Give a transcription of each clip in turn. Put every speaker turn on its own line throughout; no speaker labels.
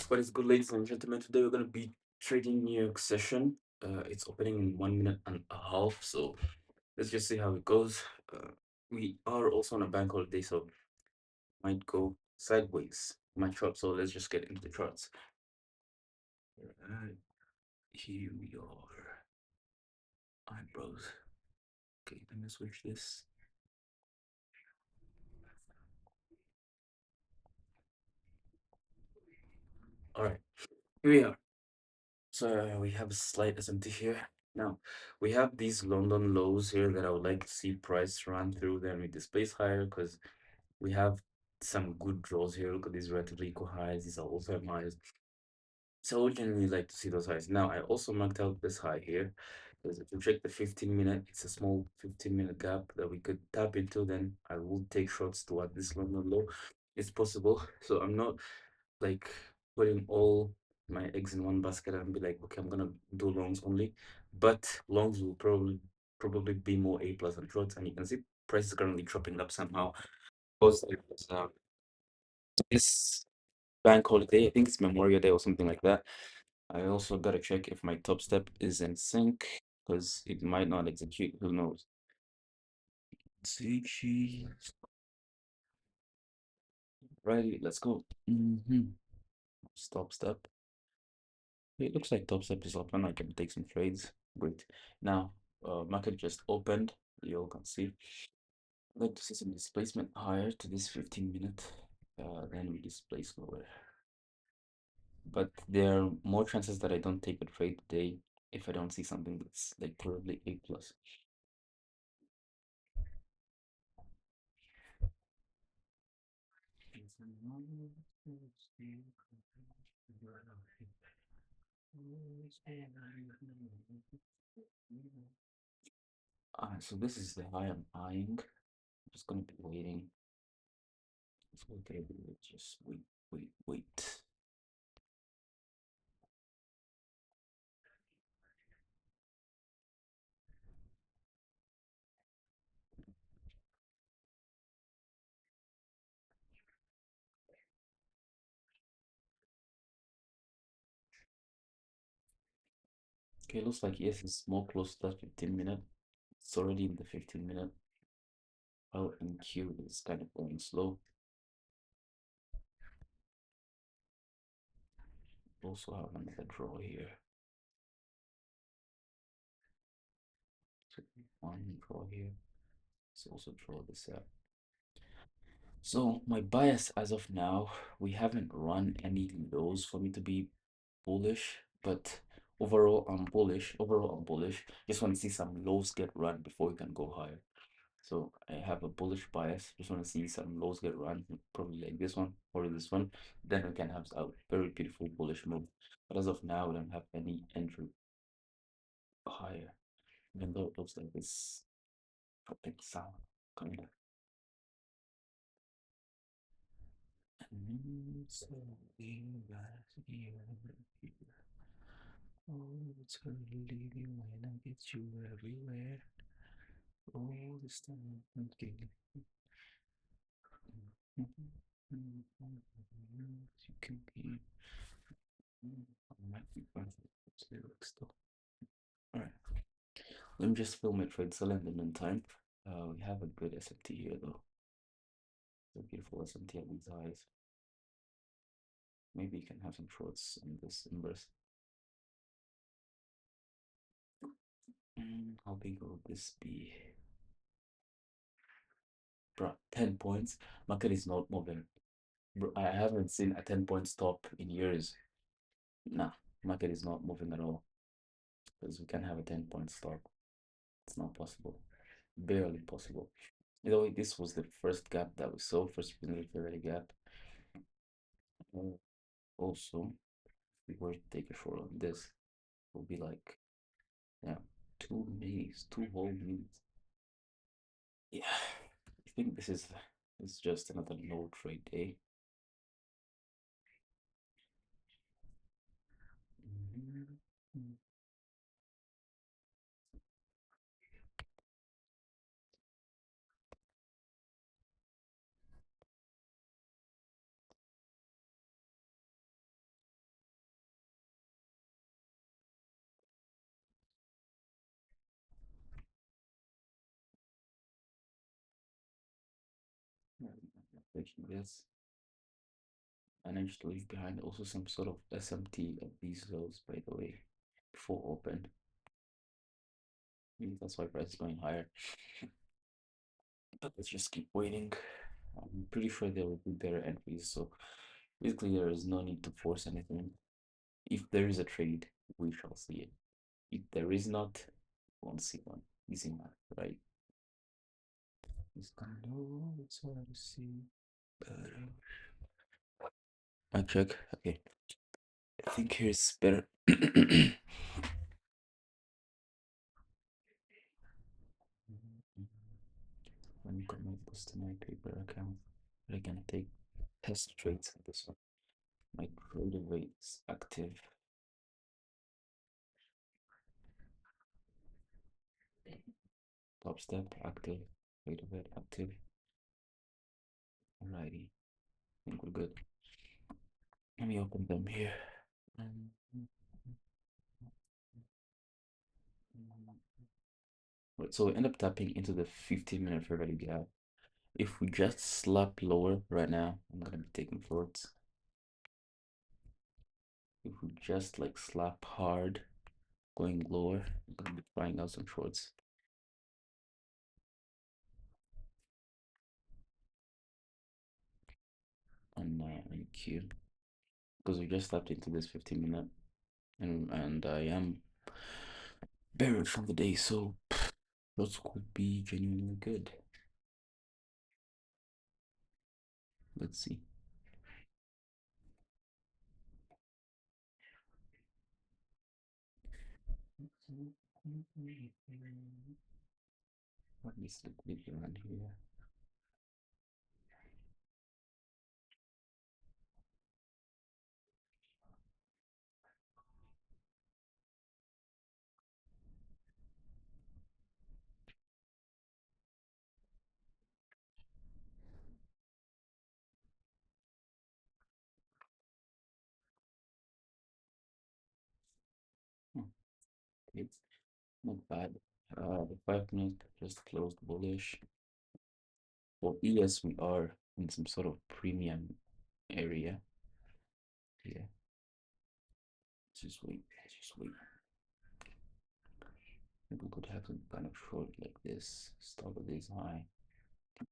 What is good, ladies and gentlemen? Today we're going to be trading New York session. It's opening in 1 minute and a half, so let's just see how it goes. We are also on a bank holiday, so might go sideways my chart. So let's just get into the charts. Right, here we are. Eyebrows. Okay, let me switch this. All right, here we are. So we have a slight SMT here. Now we have these London lows here that I would like to see price run through. Then we displace higher because we have some good draws here. Look at these relatively equal highs. These are all-time highs. So I would generally like to see those highs. Now I also marked out this high here because if you check the 15-minute, it's a small 15-minute gap that we could tap into. Then I will take shots toward this London low. It's possible. So I'm not like putting all my eggs in one basket and be like, okay, I'm gonna do longs only. But longs will probably be more A plus than shorts, and you can see price is currently dropping up somehow. Because this bank holiday, I think it's Memorial Day or something like that. I also gotta check if my top step is in sync because it might not execute. Who knows? See, righty, let's go. Stop step. It looks like top step is open. I can take some trades. Great. Now, market just opened. You all can see. I'd like to see some displacement higher to this 15-minute. Then we displace lower. But there are more chances that I don't take a trade today if I don't see something that's like probably A plus. So this is the high I'm eyeing. I'm just gonna be waiting. It's okay, just wait. Okay, looks like yes, it's more close to that 15-minute. It's already in the 15-minute. L and Q is kind of going slow. Also have another draw here. So one draw here. Let's also draw this out. So my bias as of now, we haven't run any lows for me to be bullish, but overall I'm bullish. Overall I'm bullish. Just want to see some lows get run before we can go higher. So I have a bullish bias. Just want to see some lows get run, probably like this one or this one. Then we can have a very beautiful bullish move. But as of now, we don't have any entry higher. Even though it looks like it's dropping sound kind of. And so oh, it's gonna leave you when I get you everywhere. All this time, okay. You can be. I might be fine with lyrics though. Alright, let me just film my trade sell in the meantime. We have a good SMT here though. It's a beautiful SMT at these highs. Maybe you can have some shorts in this inverse. How big will this be? Bruh, 10 points. Market is not moving. Bro, I haven't seen a 10-point stop in years. Nah, market is not moving at all. Because we can have a 10-point stop. It's not possible. Barely possible. This was the first gap that we saw, first representative gap. Uh, Also, if we were to take a short on this, it would be like, yeah, 2 minutes, 2 whole minutes. Yeah, I think this is just another no trade day. Mhm. confirmation. Yes, managed to leave behind also some sort of SMT of these lows, by the way, before open. Maybe that's why price is going higher. But let's just keep waiting. I'm pretty sure there will be better entries. So basically, there is no need to force anything. If there is a trade, we shall see it. If there is not, we won't see one. Easy math, right? It's kind of it's hard to see. Better. I check. Okay. I think here's better. Let me connect this to my paper account. I can take test trades on this one. My trader rate is active. Top step active. Trader rate active. Alrighty. I think we're good. Let me open them here. Right, so we end up tapping into the 15-minute fair value gap. If we just slap lower right now, I'm gonna be taking shorts. If we just like slap hard, going lower, I'm gonna be trying out some shorts. On Q, because we just tapped into this 15-minute, and I am bearish from the day, so those could be genuinely good. Let's see. What is liquidity around here? Hmm, it's not bad. The 5 minute just closed bullish. For ES, we are in some sort of premium area. Yeah. Just wait. Just wait. Maybe we could have some kind of short like this. Start with this high.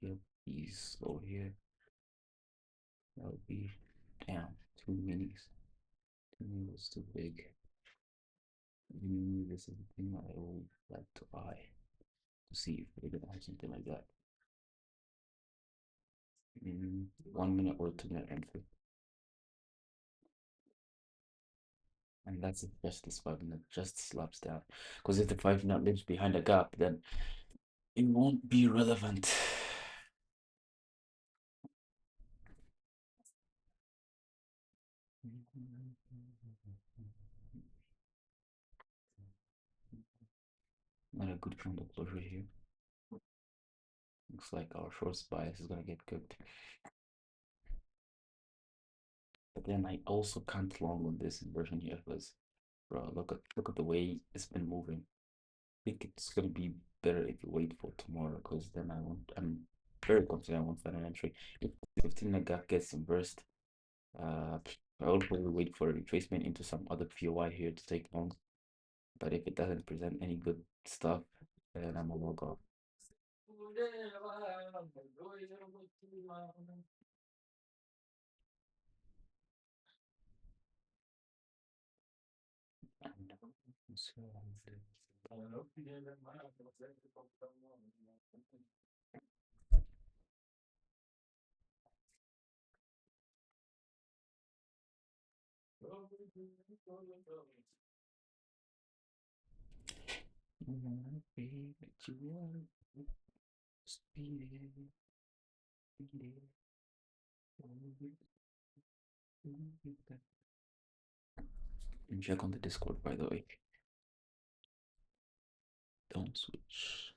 Yep, these over here. That would be damn 2 minis. 2 minis was too big. This is the thing that I would like to buy to see if we're gonna have something like that. 1 minute or 2 minute entry. And that's if just this 5 minute just slaps down. Because if the 5 minute lives behind a gap, then it won't be relevant. Not a good candle closure here. Looks like our short bias is gonna get cooked. But then I also can't long on this inversion here because, bro, look at the way it's been moving. I think it's gonna be better if you wait for tomorrow because then I'm very confident I won't find an entry. If 15 minute gap gets inversed, I will probably wait for a retracement into some other POI here to take long. But if it doesn't present any good stuff, then I'm a log off. So, and check on the Discord, by the way. Don't switch.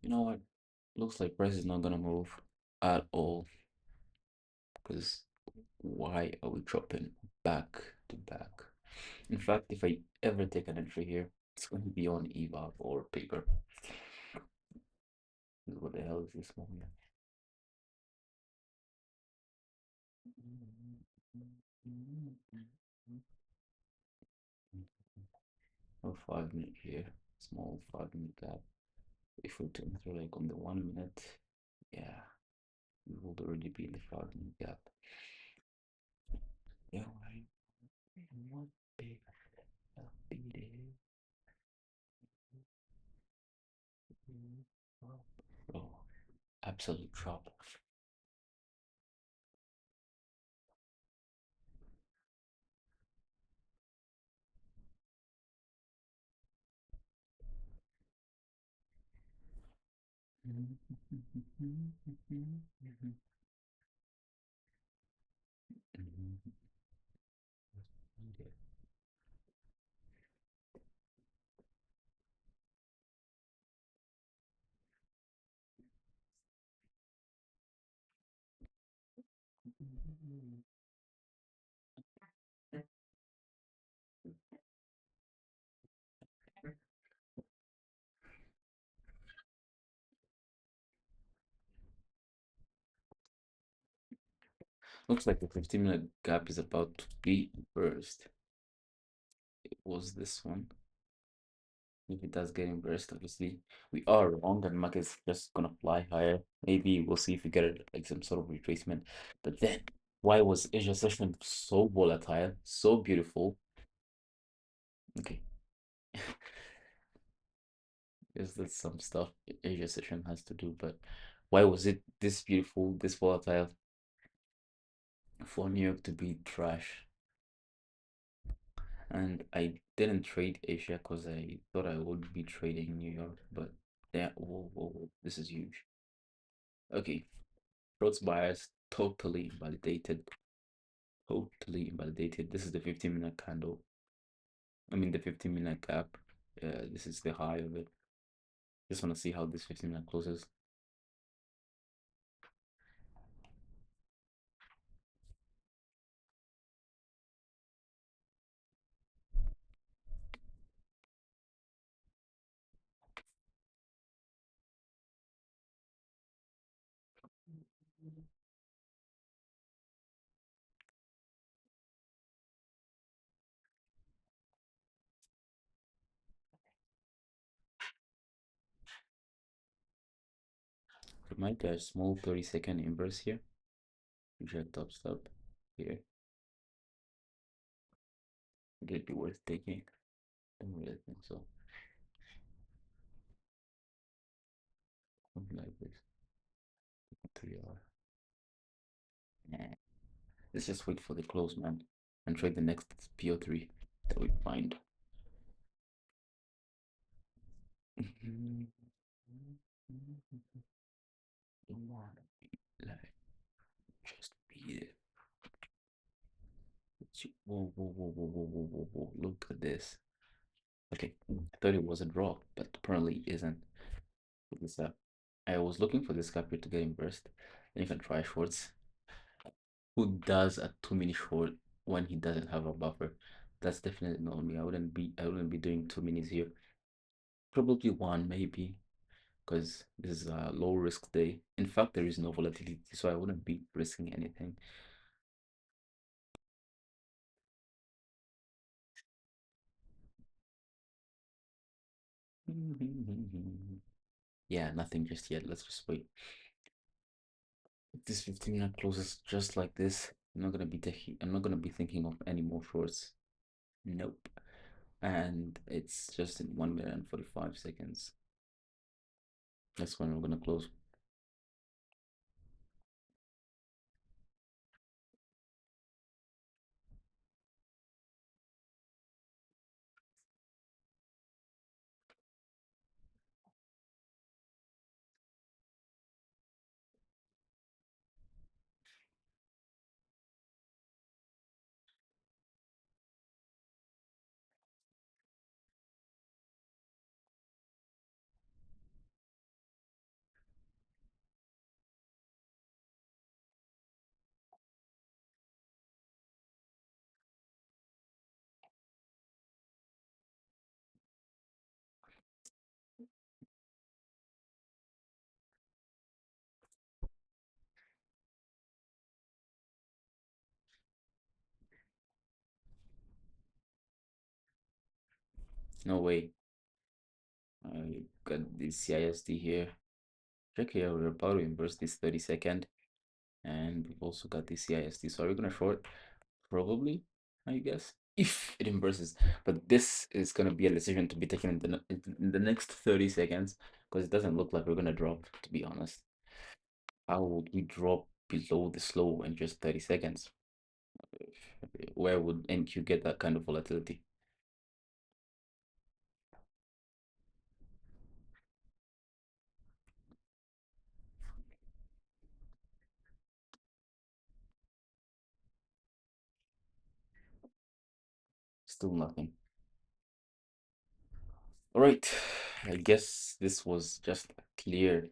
You know what? Looks like price is not gonna move at all. Because why are we dropping back to back? In fact, if I ever take an entry here, it's going to be on eval or paper. What the hell is this moment? Oh, 5 minute here, small 5 minute gap. If we turn through like on the 1 minute, yeah, we would already be in the 5 minute gap. Yeah, right. What big beat it. Oh, absolute drop. Looks like the 15-minute gap is about to be burst. It was this one. If it does get inversed, obviously we are wrong and market's just gonna fly higher. Maybe we'll see if we get like some sort of retracement. But then, why was Asia session so volatile, so beautiful? Okay, is that some stuff Asia session has to do, but why was it this beautiful, this volatile for New York to be trash? And I didn't trade Asia because I thought I would be trading New York, but yeah, whoa, whoa, whoa, this is huge. Okay, Rhodes bias totally invalidated. Totally invalidated. This is the 15-minute candle. I mean, the 15-minute gap. This is the high of it. Just want to see how this 15-minute closes. We might get a small 30-second inverse here. Reject top stop here. Would it be worth taking? Don't really think so. Something like this. 3 hour. Nah. Let's just wait for the close, man, and trade the next PO3 that we find. Don't want to be like, just be it. Whoa, whoa, whoa, whoa, whoa, whoa, whoa, whoa. Look at this. Okay, I thought it was a draw, but apparently isn't. Look this up. I was looking for this cap here to get inversed. And you can try shorts. Who does a 2 minute short when he doesn't have a buffer? That's definitely not me. I wouldn't be doing 2 minutes here. Probably one, maybe, because this is a low risk day. In fact, there is no volatility, so I wouldn't be risking anything. Yeah, nothing just yet. Let's just wait. If this 15-minute closes just like this, I'm not gonna be thinking of any more shorts. Nope. And it's just in 1 minute and 45 seconds. That's when we're gonna close. No way. I got this CISD here. Check here, we're about to inverse this 30-second. And we've also got the CISD. So are we gonna short? Probably, I guess. If it inverses. But this is gonna be a decision to be taken in the next 30 seconds. Because it doesn't look like we're gonna drop, to be honest. How would we drop below the slow in just 30 seconds? Where would NQ get that kind of volatility? Still nothing. All right, I guess this was just a clear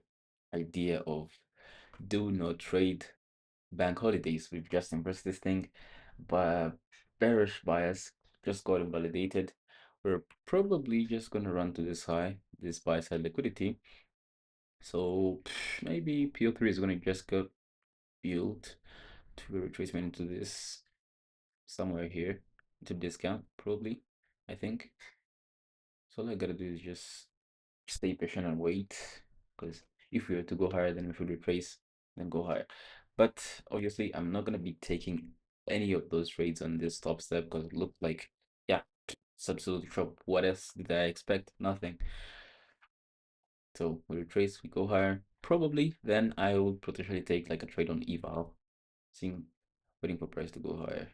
idea of do not trade bank holidays. We've just embraced this thing, but bearish bias just got invalidated. We're probably just gonna run to this high, this buy side liquidity. So maybe PO3 is gonna just get built to a retracement into this somewhere here to discount probably, I think. So all I gotta do is just stay patient and wait, because if we were to go higher, then we should retrace, then go higher. But obviously, I'm not gonna be taking any of those trades on this top step because it looked like, yeah, it's absolutely drop. What else did I expect? Nothing. So we retrace, we go higher. Probably then I would potentially take like a trade on eval, seeing waiting for price to go higher.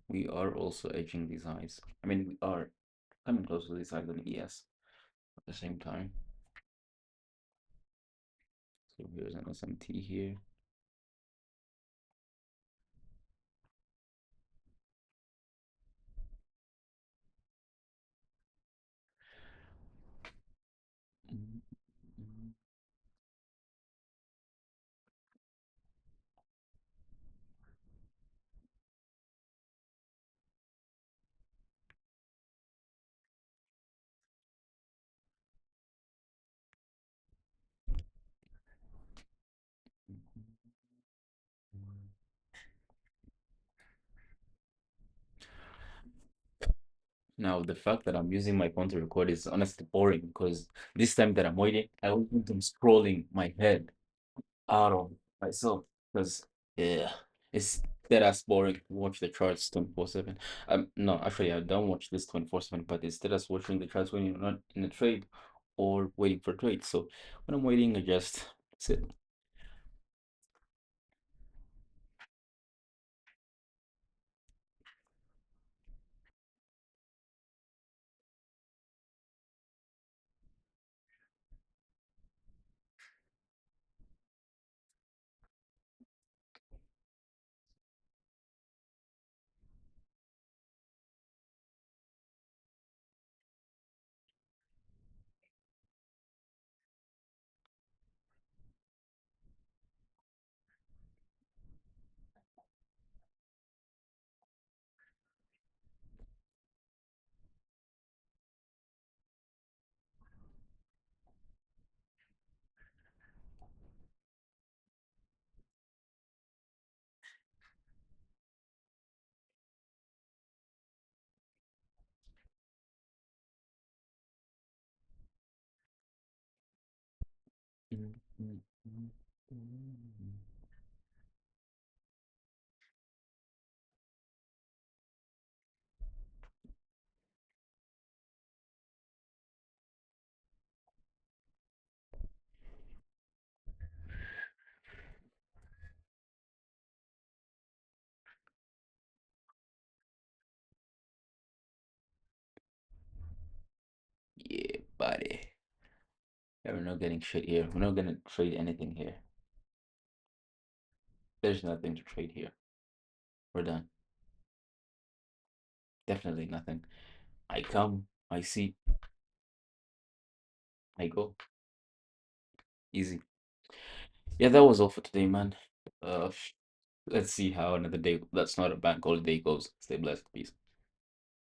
We are also edging these highs. I mean, we are coming close to these highs on ES at the same time. So here's an SMT here. Now, the fact that I'm using my phone to record is honestly boring because this time that I'm waiting, I don't think I'm scrolling my head out of myself because, yeah, it's that as boring to watch the charts 24/7. No, actually, I don't watch this 24/7, but instead of watching the charts when you're not in a trade or waiting for trade. So when I'm waiting, I just sit. Yeah, buddy. Yeah, we're not getting shit here. We're not gonna trade anything here. There's nothing to trade here. We're done. Definitely nothing. I come, I see, I go. Easy. Yeah, that was all for today, man. Uh, let's see how another day that's not a bank holiday goes. Stay blessed. Peace.